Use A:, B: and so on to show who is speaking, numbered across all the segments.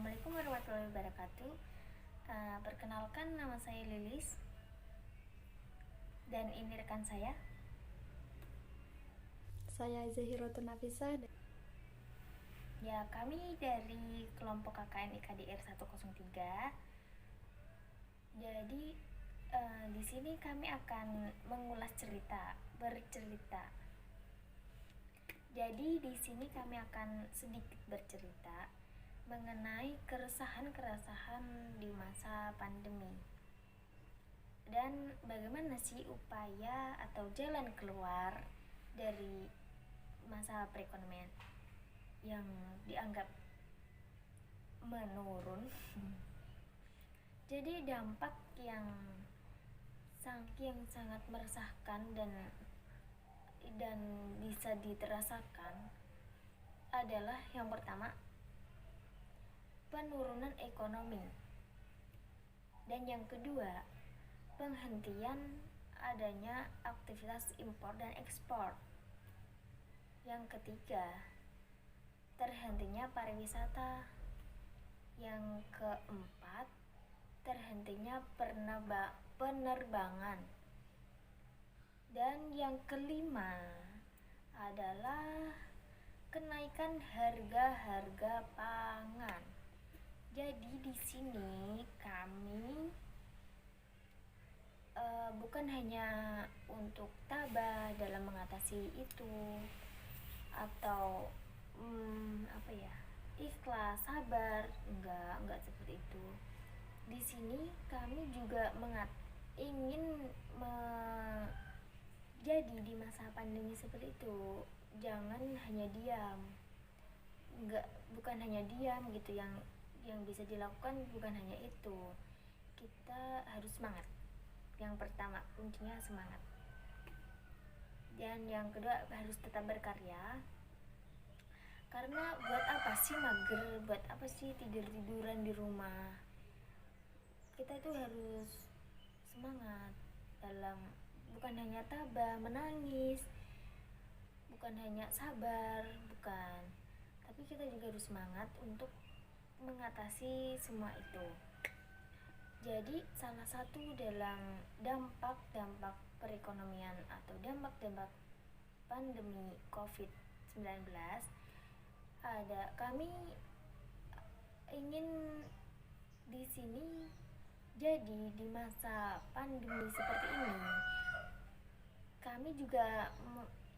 A: Assalamualaikum warahmatullahi wabarakatuh. Perkenalkan, nama saya Lilis dan ini rekan saya.
B: Saya Zahirotun Nafisa.
A: Ya, kami dari kelompok KKN IKDR 103. Jadi di sini kami akan mengulas bercerita. Jadi di sini kami akan sedikit bercerita mengenai keresahan-keresahan di masa pandemi. Dan bagaimana sih upaya atau jalan keluar dari masa perekonomian yang dianggap menurun. Jadi dampak yang sangat meresahkan dan bisa diterasakan adalah yang pertama, penurunan ekonomi, dan yang kedua, penghentian adanya aktivitas impor dan ekspor. Yang ketiga, terhentinya pariwisata. Yang keempat, terhentinya penerbangan. Dan yang kelima adalah kenaikan harga pangan. Jadi di sini kami bukan hanya untuk tabah dalam mengatasi itu atau ikhlas, sabar, enggak seperti itu. Di sini kami juga ingin jadi di masa pandemi seperti itu jangan hanya diam. Bukan hanya diam gitu, yang bisa dilakukan bukan hanya itu. Kita harus semangat. Yang pertama, kuncinya semangat. Dan yang kedua, harus tetap berkarya. Karena buat apa sih mager? Buat apa sih tiduran di rumah? Kita itu harus semangat dalam bukan hanya tabah, menangis, bukan hanya sabar, bukan. Tapi kita juga harus semangat untuk mengatasi semua itu. Jadi salah satu dalam dampak perekonomian atau dampak pandemi COVID-19 kami ingin di sini, jadi di masa pandemi seperti ini kami juga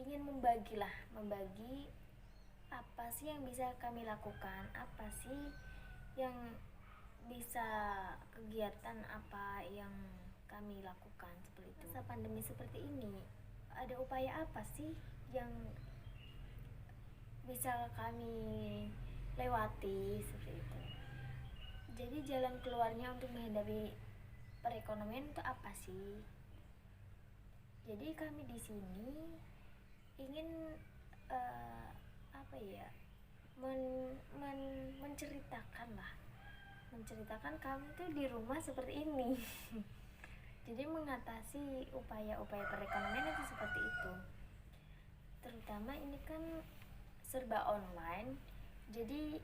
A: ingin membagi apa sih yang bisa kami lakukan, apa sih yang bisa kegiatan apa yang kami lakukan seperti itu. Masa pandemi seperti ini ada upaya apa sih yang bisa kami lewati seperti itu. Jadi jalan keluarnya untuk menghadapi perekonomian itu apa sih? Jadi kami di sini ingin menceritakan kami tuh di rumah seperti ini. Jadi mengatasi upaya-upaya perekonomian itu seperti itu. Terutama ini kan serba online. Jadi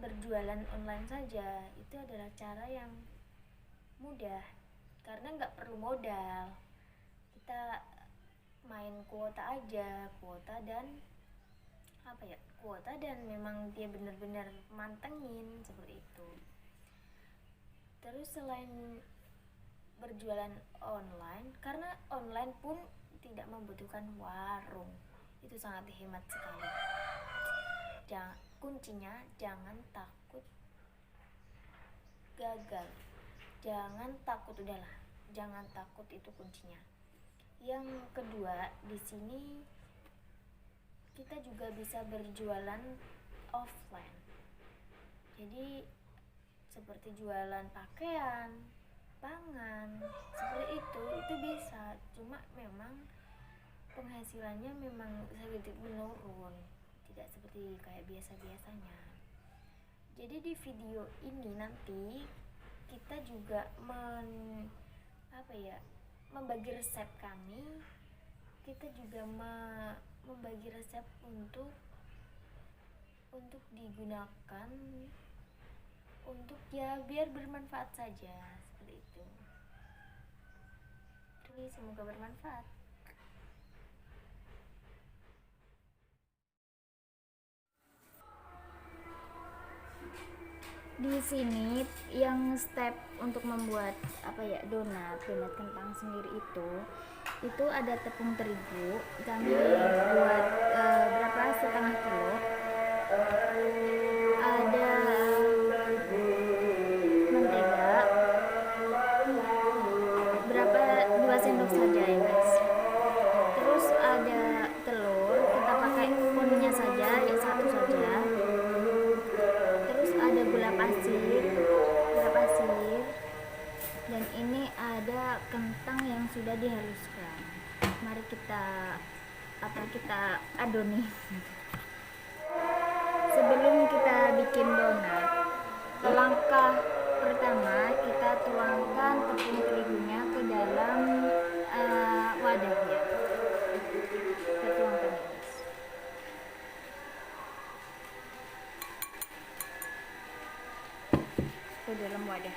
A: berjualan online saja itu adalah cara yang mudah karena nggak perlu modal. Kita main kuota dan memang dia benar-benar mantengin seperti itu. Terus selain berjualan online, karena online pun tidak membutuhkan warung, itu sangat hemat sekali. Kuncinya jangan takut gagal, jangan takut itu kuncinya. Yang kedua, di sini kita juga bisa berjualan offline. Jadi seperti jualan pakaian, pangan, seperti itu bisa. Cuma memang penghasilannya memang sedikit menurun, tidak seperti kayak biasa-biasanya. Jadi di video ini nanti kita juga membagi resep kami. Kita juga membagi resep untuk untuk digunakan untuk ya biar bermanfaat saja, seperti itu. Jadi semoga bermanfaat. Di sini yang step untuk membuat donat kentang sendiri itu ada tepung terigu. Kami buat berapa, setengah kilo. Ada mentega berapa, 2 sendok saja ya guys. Terus ada telur, kita pakai kuningnya saja, ya satu saja. Terus ada gula pasir, dan ini ada kentang yang sudah dihaluskan. Mari kita adoni. Sebelum kita bikin donat, langkah pertama kita tuangkan tepung terigunya ke dalam wadahnya. Kita tuangkan guys. Ke dalam wadah.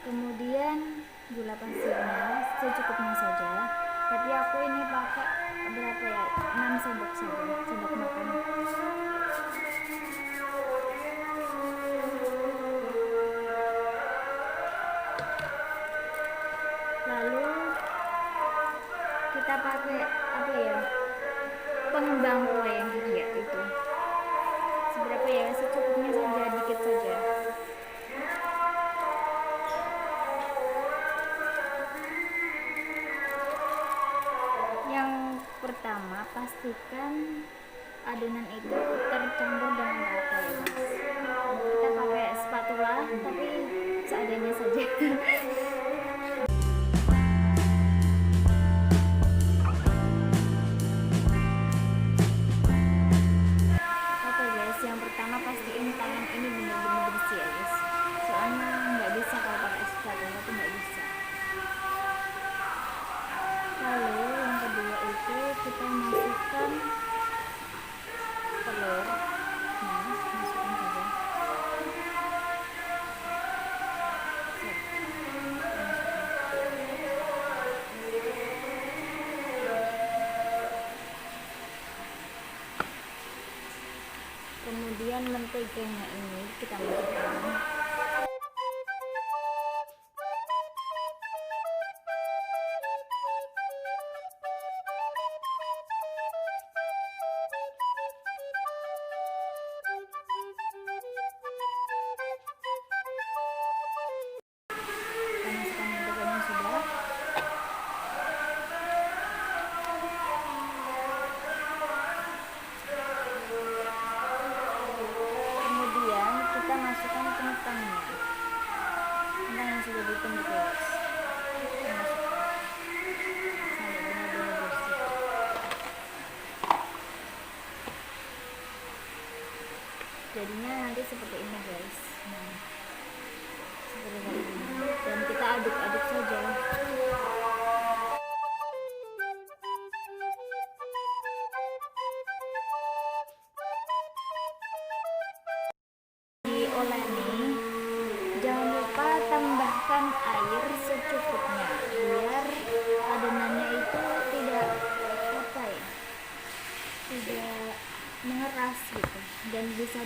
A: Kemudian gula pasirnya secukupnya saja. Tapi aku ini pakai berapa ya? 6 sendok saja, sendok makan. Lalu kita pakai pengembang kue ya itu. Seberapa ya? Secukupnya saja, dikit saja. Yang pertama, pastikan adonan itu tercampur dengan rata ya guys. Kita pakai spatula tapi seadanya saja. Oke guys, yang pertama pastiin tangan ini benar-benar bersih ya guys. Soalnya nggak bisa kalau pakai spatula itu nggak bisa. Lalu yang kedua itu kita masukkan telur. Nah, masukkan saja. Kemudian menteganya ini kita masukkan. Kemudian kita masukkan kentangnya, kentang yang sudah ditumbuk guys. Kita masukkan sampai benar-benar bersih. Jadinya nanti seperti ini guys. Nah, seperti ini. Dan kita aduk-aduk saja. Dioleni, jangan lupa tambahkan air secukupnya biar adonannya itu tidak mengeras gitu, dan bisa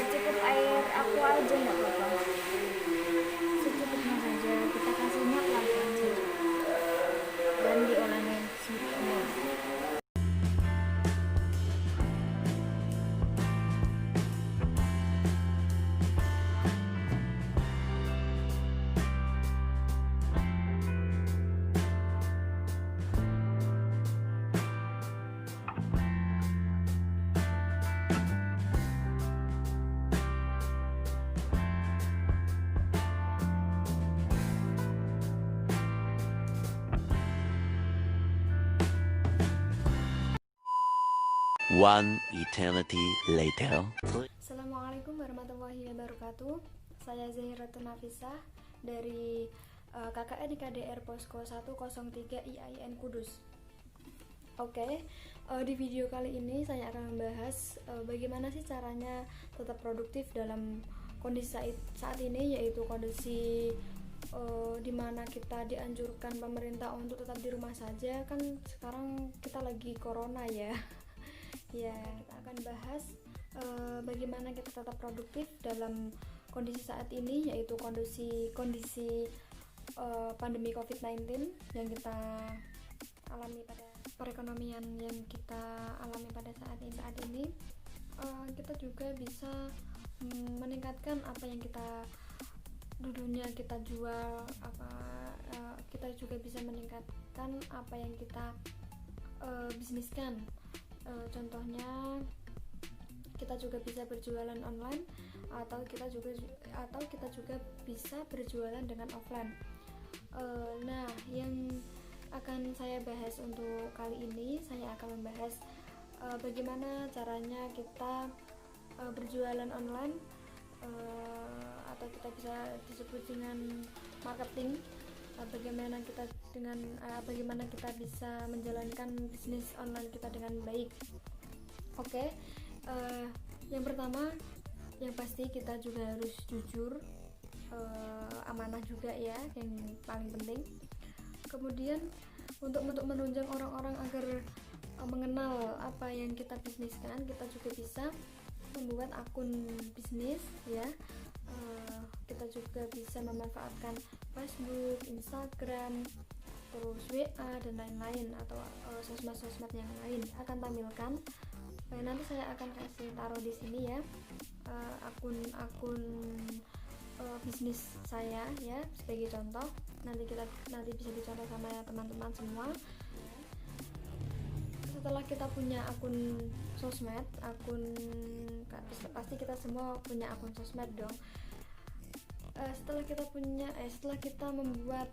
A: cukup air aqua aja nggak apa-apa, secukupnya saja, kita kasihnya pelan-pelan saja dan dioleni semua.
C: One eternity later.
B: Assalamualaikum warahmatullahi wabarakatuh. Saya Zahiratun Nafisah dari KKN IKDR Posko 103 IAIN Kudus. Oke, di video kali ini saya akan membahas bagaimana sih caranya tetap produktif dalam kondisi saat ini, yaitu kondisi dimana kita dianjurkan pemerintah untuk tetap di rumah saja. Kan sekarang kita lagi corona ya. Ya, kita akan bahas bagaimana kita tetap produktif dalam kondisi saat ini, yaitu kondisi pandemi COVID-19 yang kita alami pada perekonomian yang kita alami pada saat ini. Kita juga bisa meningkatkan apa yang kita dulunya kita jual, kita juga bisa meningkatkan apa yang kita bisniskan. Contohnya kita juga bisa berjualan online, atau kita juga bisa berjualan dengan offline. Nah, yang akan saya bahas untuk kali ini, saya akan membahas bagaimana caranya kita berjualan online, atau kita bisa disebut dengan marketing. Bagaimana kita bisa menjalankan bisnis online kita dengan baik. Oke, yang pertama, yang pasti kita juga harus jujur, amanah juga ya, yang paling penting. Kemudian untuk menunjang orang-orang agar mengenal apa yang kita bisniskan, kita juga bisa membuat akun bisnis ya. Kita juga bisa memanfaatkan Facebook, Instagram, terus WA dan lain-lain, atau sosmed yang lain. Akan tampilkan, nanti saya akan kasih taruh di sini ya, akun bisnis saya ya, sebagai contoh. Nanti bisa dicontoh sama teman-teman semua. Setelah kita punya akun sosmed, pasti kita semua punya akun sosmed dong. Setelah kita membuat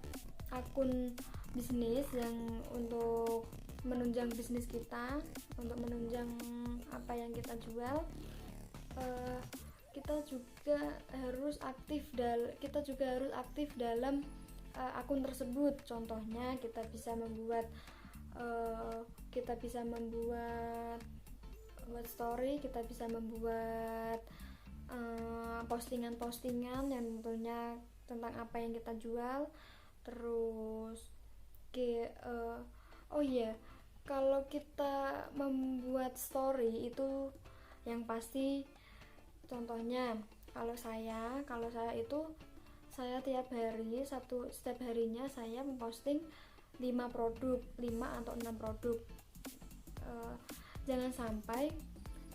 B: akun bisnis yang untuk menunjang bisnis kita, untuk menunjang apa yang kita jual, kita juga harus aktif dalam akun tersebut. Contohnya kita bisa membuat story, kita bisa membuat postingan-postingan yang tentunya tentang apa yang kita jual. Terus kalau kita membuat story itu yang pasti, contohnya kalau saya tiap hari, setiap harinya saya memposting 5 atau 6 produk. Jangan sampai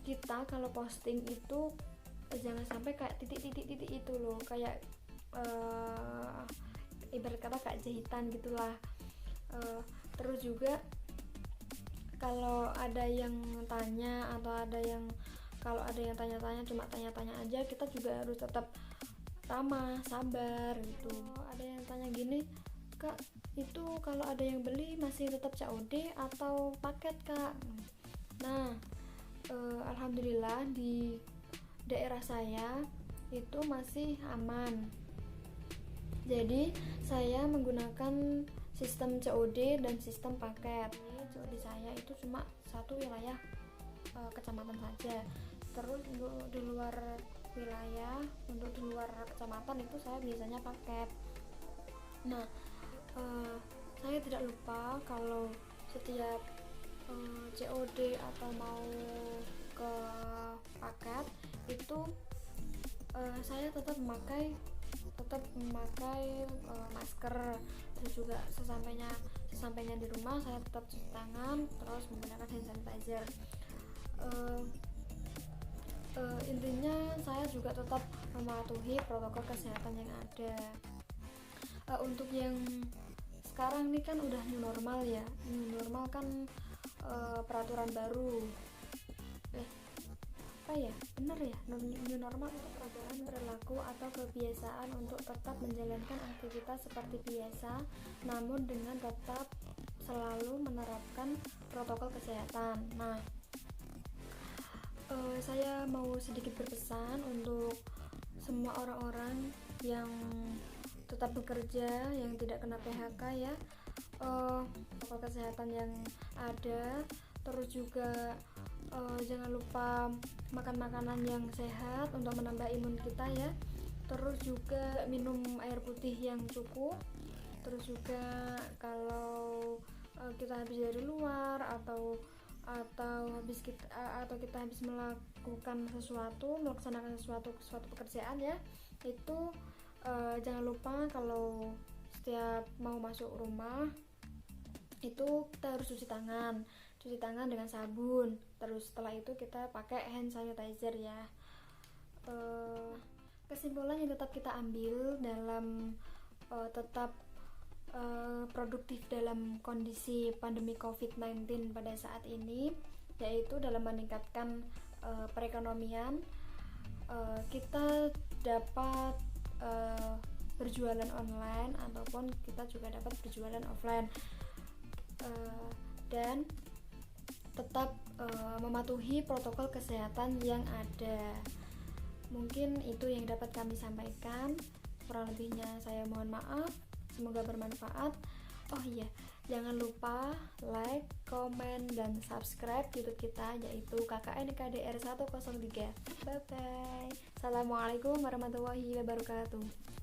B: kita kalau posting itu jangan sampai kayak titik-titik itu loh, kayak ibarat kata kayak jahitan gitulah. Terus juga kalau ada yang tanya, atau kalau ada yang tanya-tanya, cuma tanya-tanya aja, kita juga harus tetap ramah, sabar gitu. Ada yang tanya gini, Kak, itu kalau ada yang beli masih tetap COD atau paket, Kak? Nah, alhamdulillah di daerah saya itu masih aman. Jadi saya menggunakan sistem COD dan sistem paket. COD saya itu cuma satu wilayah kecamatan saja. Terus untuk di luar kecamatan itu saya biasanya paket. Nah, saya tidak lupa kalau setiap COD atau mau ke paket itu saya tetap memakai masker. Terus juga sesampainya di rumah saya tetap cuci tangan, terus menggunakan hand sanitizer. Intinya saya juga tetap mematuhi protokol kesehatan yang ada. Untuk yang sekarang ini kan udah new normal ya. New normal kan peraturan baru. Bener ya, new normal itu peraturan berlaku atau kebiasaan untuk tetap menjalankan aktivitas seperti biasa, namun dengan tetap selalu menerapkan protokol kesehatan. Nah, saya mau sedikit berpesan untuk semua orang-orang yang tetap bekerja, yang tidak kena PHK ya, protokol kesehatan yang ada, terus juga jangan lupa makan makanan yang sehat untuk menambah imun kita ya, terus juga minum air putih yang cukup, terus juga kalau kita habis dari luar atau kita habis melaksanakan suatu pekerjaan ya, itu jangan lupa kalau setiap mau masuk rumah itu kita harus cuci tangan dengan sabun, terus setelah itu kita pakai hand sanitizer ya. Kesimpulan yang tetap kita ambil dalam tetap produktif dalam kondisi pandemi COVID-19 pada saat ini, yaitu dalam meningkatkan perekonomian, kita dapat berjualan online ataupun kita juga dapat berjualan offline, dan tetap mematuhi protokol kesehatan yang ada. Mungkin itu yang dapat kami sampaikan, kurang lebihnya saya mohon maaf, semoga bermanfaat. Oh iya, jangan lupa like, komen, dan subscribe YouTube kita, yaitu KKN KDR 103. Bye bye. Assalamualaikum warahmatullahi wabarakatuh.